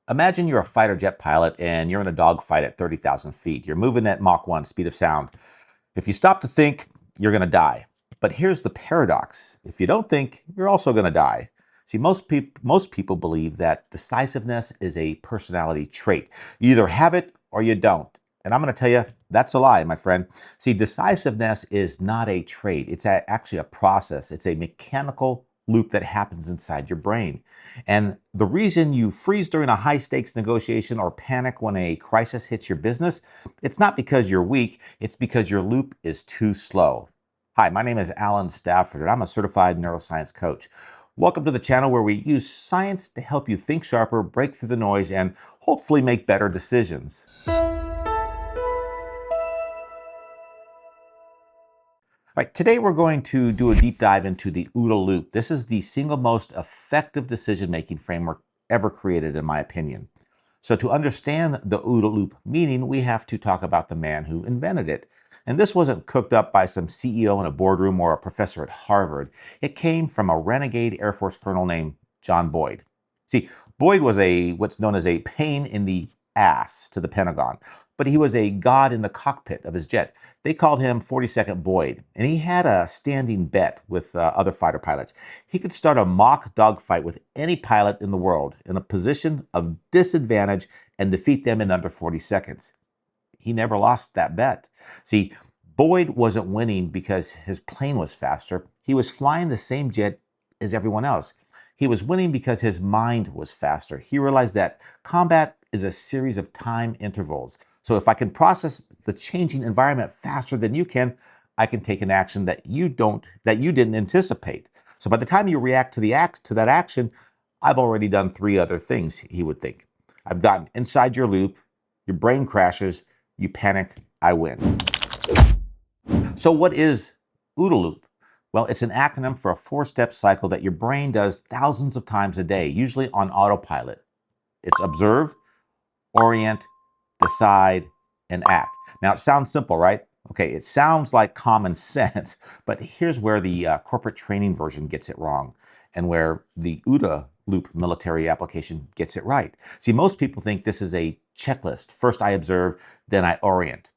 Imagine you're a fighter jet pilot and you're in a dogfight at 30,000 feet. You're moving at Mach 1, speed of sound. If you stop to think, you're going to die. But here's the paradox. If you don't think, you're also going to die. See, most people believe that decisiveness is a personality trait. You either have it or you don't. And I'm going to tell you, that's a lie, my friend. See, decisiveness is not a trait. It's actually a process. It's a mechanical loop that happens inside your brain. And the reason you freeze during a high-stakes negotiation or panic when a crisis hits your business, it's not because you're weak, it's because your loop is too slow. Hi, my name is Alan Stafford, and I'm a certified neuroscience coach. Welcome to the channel where we use science to help you think sharper, break through the noise, and hopefully make better decisions. All right, today we're going to do a deep dive into the OODA Loop. This is the single most effective decision-making framework ever created, in my opinion. So to understand the OODA Loop meaning, we have to talk about the man who invented it. And this wasn't cooked up by some CEO in a boardroom or a professor at Harvard. It came from a renegade Air Force colonel named John Boyd. See, Boyd was what's known as a pain in the ass to the Pentagon, but he was a god in the cockpit of his jet. They called him 42nd Boyd, and he had a standing bet with other fighter pilots. He could start a mock dogfight with any pilot in the world in a position of disadvantage and defeat them in under 40 seconds. He never lost that bet. See, Boyd wasn't winning because his plane was faster. He was flying the same jet as everyone else. He was winning because his mind was faster. He realized that combat is a series of time intervals. So if I can process the changing environment faster than you can, I can take an action that you didn't anticipate. So by the time you react to that action, I've already done 3 other things, he would think. I've gotten inside your loop, your brain crashes, you panic, I win. So what is OODA Loop? Well, it's an acronym for a 4-step cycle that your brain does thousands of times a day, usually on autopilot. It's observe, orient, decide, and act. Now, it sounds simple, right? Okay, it sounds like common sense, but here's where the corporate training version gets it wrong and where the OODA Loop military application gets it right. See, most people think this is a checklist. First I observe, then I orient.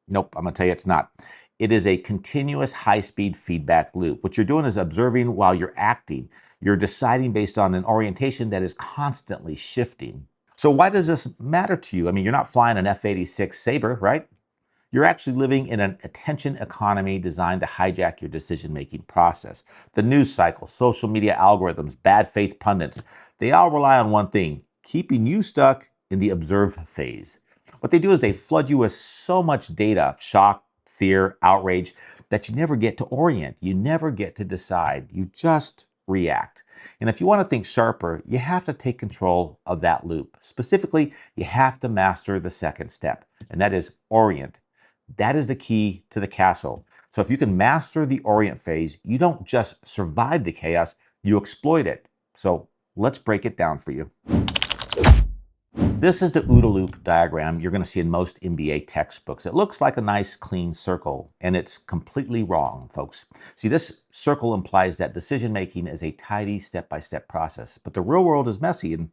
Nope, I'm going to tell you it's not. It is a continuous high-speed feedback loop. What you're doing is observing while you're acting. You're deciding based on an orientation that is constantly shifting. So why does this matter to you? I mean, you're not flying an F-86 Sabre, right? You're actually living in an attention economy designed to hijack your decision-making process. The news cycle, social media algorithms, bad faith pundits, they all rely on one thing, keeping you stuck in the observe phase. What they do is they flood you with so much data, shock, fear, outrage, that you never get to orient. You never get to decide. You just react. And if you want to think sharper, you have to take control of that loop. Specifically, you have to master the second step, and that is orient. That is the key to the castle. So if you can master the orient phase, you don't just survive the chaos, you exploit it. So let's break it down for you. This is the OODA Loop diagram you're going to see in most MBA textbooks. It looks like a nice clean circle, and it's completely wrong, folks. See, this circle implies that decision-making is a tidy step-by-step process, but the real world is messy, and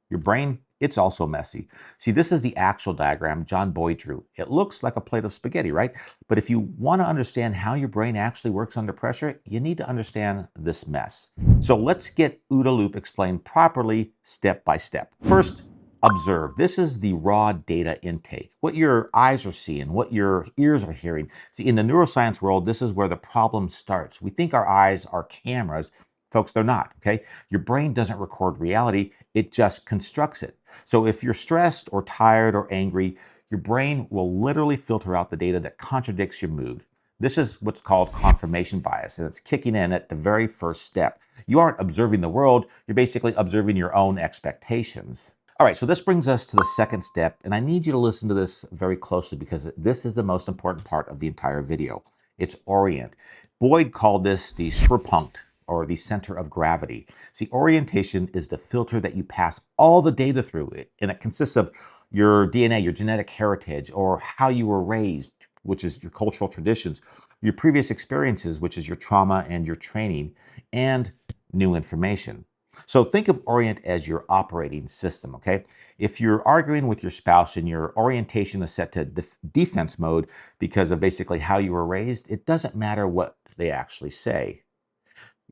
your brain, it's also messy. See, this is the actual diagram John Boyd drew. It looks like a plate of spaghetti, right? But if you want to understand how your brain actually works under pressure, you need to understand this mess. So let's get OODA Loop explained properly, step by step. First, observe. This is the raw data intake, what your eyes are seeing, what your ears are hearing. See, in the neuroscience world, this is where the problem starts. We think our eyes are cameras. Folks, they're not, okay? Your brain doesn't record reality, it just constructs it. So if you're stressed or tired or angry, your brain will literally filter out the data that contradicts your mood. This is what's called confirmation bias, and it's kicking in at the very first step. You aren't observing the world, you're basically observing your own expectations. All right, so this brings us to the second step, and I need you to listen to this very closely because this is the most important part of the entire video. It's orient. Boyd called this the Schwerpunkt, or the center of gravity. See, orientation is the filter that you pass all the data through, and it consists of your DNA, your genetic heritage, or how you were raised, which is your cultural traditions, your previous experiences, which is your trauma and your training, and new information. So think of Orient as your operating system, okay? If you're arguing with your spouse and your orientation is set to defense mode because of basically how you were raised, it doesn't matter what they actually say.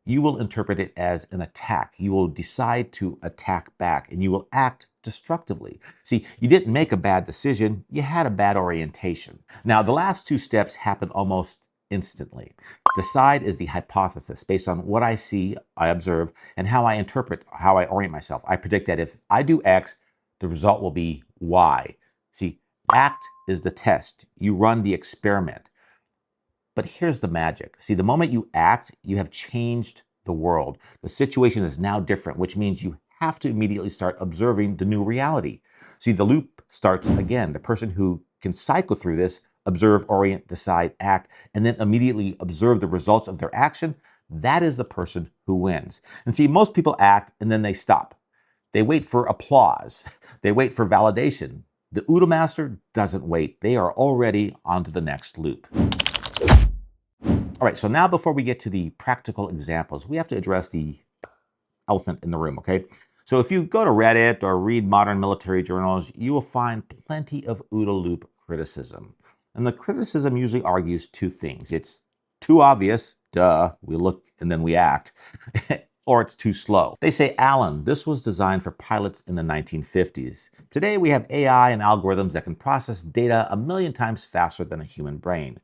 You will interpret it as an attack. You will decide to attack back and you will act destructively. See, you didn't make a bad decision, you had a bad orientation. Now, the last two steps happen almost instantly. Decide is the hypothesis based on what I see, I observe, and how I interpret, how I orient myself. I predict that if I do X, the result will be Y. See, act is the test. You run the experiment. But here's the magic. See, the moment you act, you have changed the world. The situation is now different, which means you have to immediately start observing the new reality. See, the loop starts again. The person who can cycle through this, observe, orient, decide, act, and then immediately observe the results of their action, that is the person who wins. And see, most people act and then they stop. They wait for applause. They wait for validation. The OODA master doesn't wait. They are already on to the next loop. All right, so now before we get to the practical examples, we have to address the elephant in the room, okay? So if you go to Reddit or read modern military journals, you will find plenty of OODA Loop criticism. And the criticism usually argues two things. It's too obvious, duh, we look and then we act, or it's too slow. They say, Alan, this was designed for pilots in the 1950s. Today we have AI and algorithms that can process data 1,000,000 times faster than a human brain.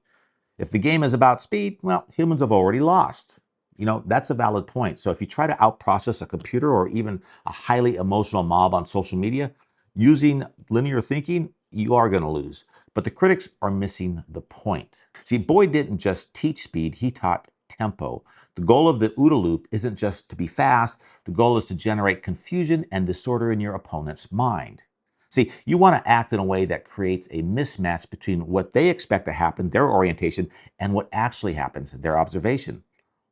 If the game is about speed, well, humans have already lost. You know, that's a valid point. So if you try to outprocess a computer or even a highly emotional mob on social media, using linear thinking, you are going to lose. But the critics are missing the point. See, Boyd didn't just teach speed, he taught tempo. The goal of the OODA loop isn't just to be fast, the goal is to generate confusion and disorder in your opponent's mind. See, you want to act in a way that creates a mismatch between what they expect to happen, their orientation, and what actually happens, their observation.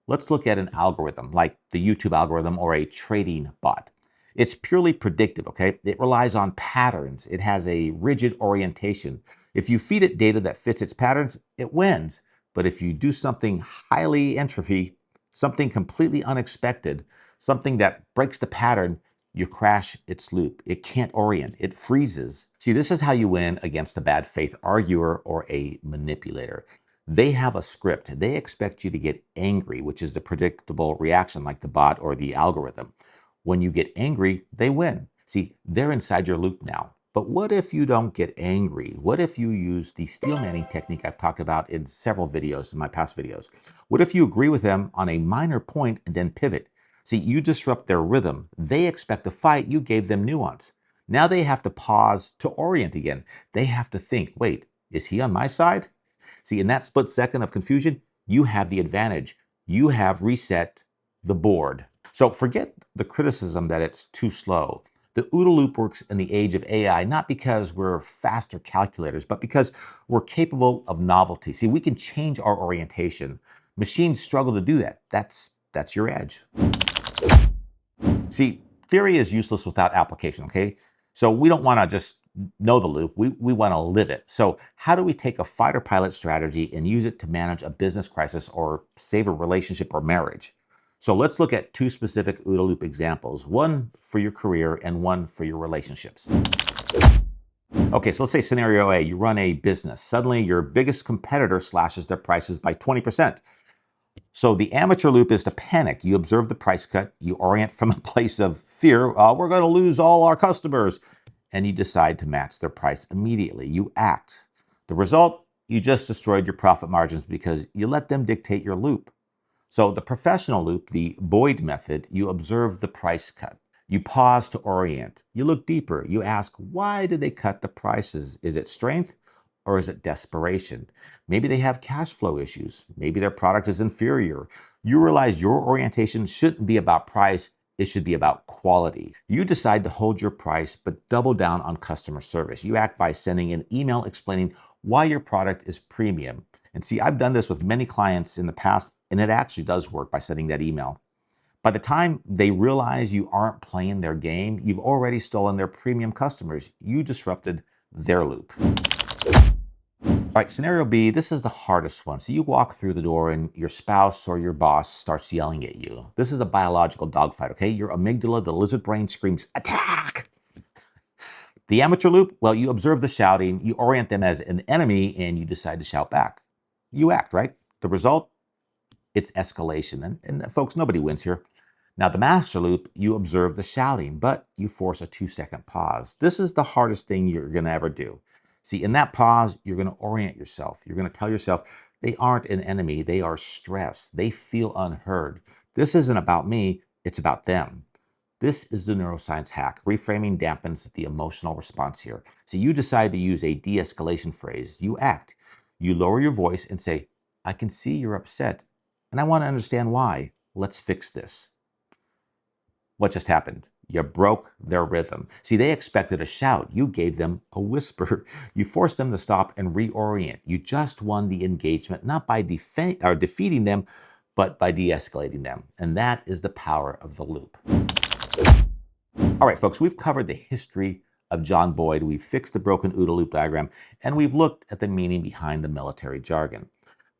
Let's look at an algorithm like the YouTube algorithm or a trading bot. It's purely predictive, okay? It relies on patterns. It has a rigid orientation. If you feed it data that fits its patterns, it wins. But if you do something highly entropy, something completely unexpected, something that breaks the pattern, you crash its loop. It can't orient. It freezes. See, this is how you win against a bad faith arguer or a manipulator. They have a script. They expect you to get angry, which is the predictable reaction like the bot or the algorithm. When you get angry, they win. See, they're inside your loop now. But what if you don't get angry? What if you use the steel manning technique I've talked about in several videos, in my past videos? What if you agree with them on a minor point and then pivot? See, you disrupt their rhythm. They expect a fight. You gave them nuance. Now they have to pause to orient again. They have to think, wait, is he on my side? See, in that split second of confusion, you have the advantage. You have reset the board. So forget the criticism that it's too slow. The OODA loop works in the age of AI, not because we're faster calculators, but because we're capable of novelty. See, we can change our orientation. Machines struggle to do that. That's your edge. See, theory is useless without application, okay? So we don't want to just know the loop, we want to live it. So how do we take a fighter pilot strategy and use it to manage a business crisis or save a relationship or marriage? So let's look at two specific OODA loop examples, one for your career and one for your relationships. Okay, so let's say scenario A, you run a business. Suddenly your biggest competitor slashes their prices by 20%. So the amateur loop is to panic. You observe the price cut, you orient from a place of fear, we're going to lose all our customers, and you decide to match their price immediately. You act. The result, you just destroyed your profit margins because you let them dictate your loop. So the professional loop, the Boyd method, you observe the price cut. You pause to orient. You look deeper. You ask, why did they cut the prices? Is it strength or is it desperation? Maybe they have cash flow issues. Maybe their product is inferior. You realize your orientation shouldn't be about price. It should be about quality. You decide to hold your price, but double down on customer service. You act by sending an email explaining why your product is premium. And see, I've done this with many clients in the past, and it actually does work by sending that email. By the time they realize you aren't playing their game, you've already stolen their premium customers. You disrupted their loop. All right, scenario B, this is the hardest one. So you walk through the door and your spouse or your boss starts yelling at you. This is a biological dogfight, okay? Your amygdala, the lizard brain, screams, attack! The amateur loop, well, you observe the shouting, you orient them as an enemy, and you decide to shout back. You act, right? The result, it's escalation. And folks, nobody wins here. Now, the master loop, you observe the shouting, but you force a 2-second pause. This is the hardest thing you're going to ever do. See, in that pause, you're going to orient yourself. You're going to tell yourself they aren't an enemy. They are stressed. They feel unheard. This isn't about me. It's about them. This is the neuroscience hack. Reframing dampens the emotional response here. So you decide to use a de-escalation phrase. You act. You lower your voice and say, I can see you're upset, and I want to understand why. Let's fix this. What just happened? You broke their rhythm. See, they expected a shout. You gave them a whisper. You forced them to stop and reorient. You just won the engagement, not by defeating them, but by de-escalating them. And that is the power of the loop. All right, folks, we've covered the history of John Boyd. We've fixed the broken OODA loop diagram, and we've looked at the meaning behind the military jargon.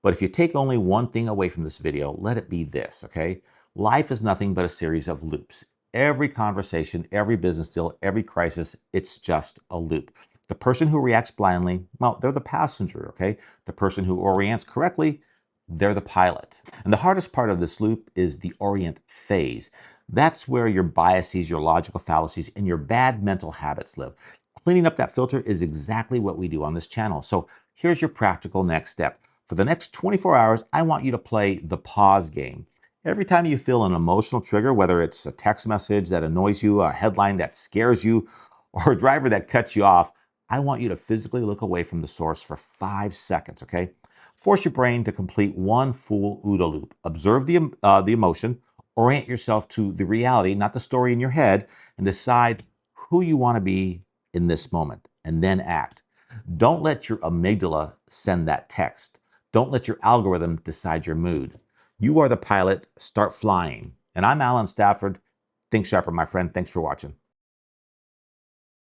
But if you take only one thing away from this video, let it be this, okay? Life is nothing but a series of loops. Every conversation, every business deal, every crisis, it's just a loop. The person who reacts blindly, well, they're the passenger, okay? The person who orients correctly, they're the pilot. And the hardest part of this loop is the orient phase. That's where your biases, your logical fallacies, and your bad mental habits live. Cleaning up that filter is exactly what we do on this channel. So here's your practical next step. For the next 24 hours, I want you to play the pause game. Every time you feel an emotional trigger, whether it's a text message that annoys you, a headline that scares you, or a driver that cuts you off, I want you to physically look away from the source for 5 seconds, okay? Force your brain to complete one full OODA loop. Observe the emotion, orient yourself to the reality, not the story in your head, and decide who you want to be in this moment, and then act. Don't let your amygdala send that text. Don't let your algorithm decide your mood. You are the pilot. Start flying. And I'm Alan Stafford. Think sharper, my friend. Thanks for watching.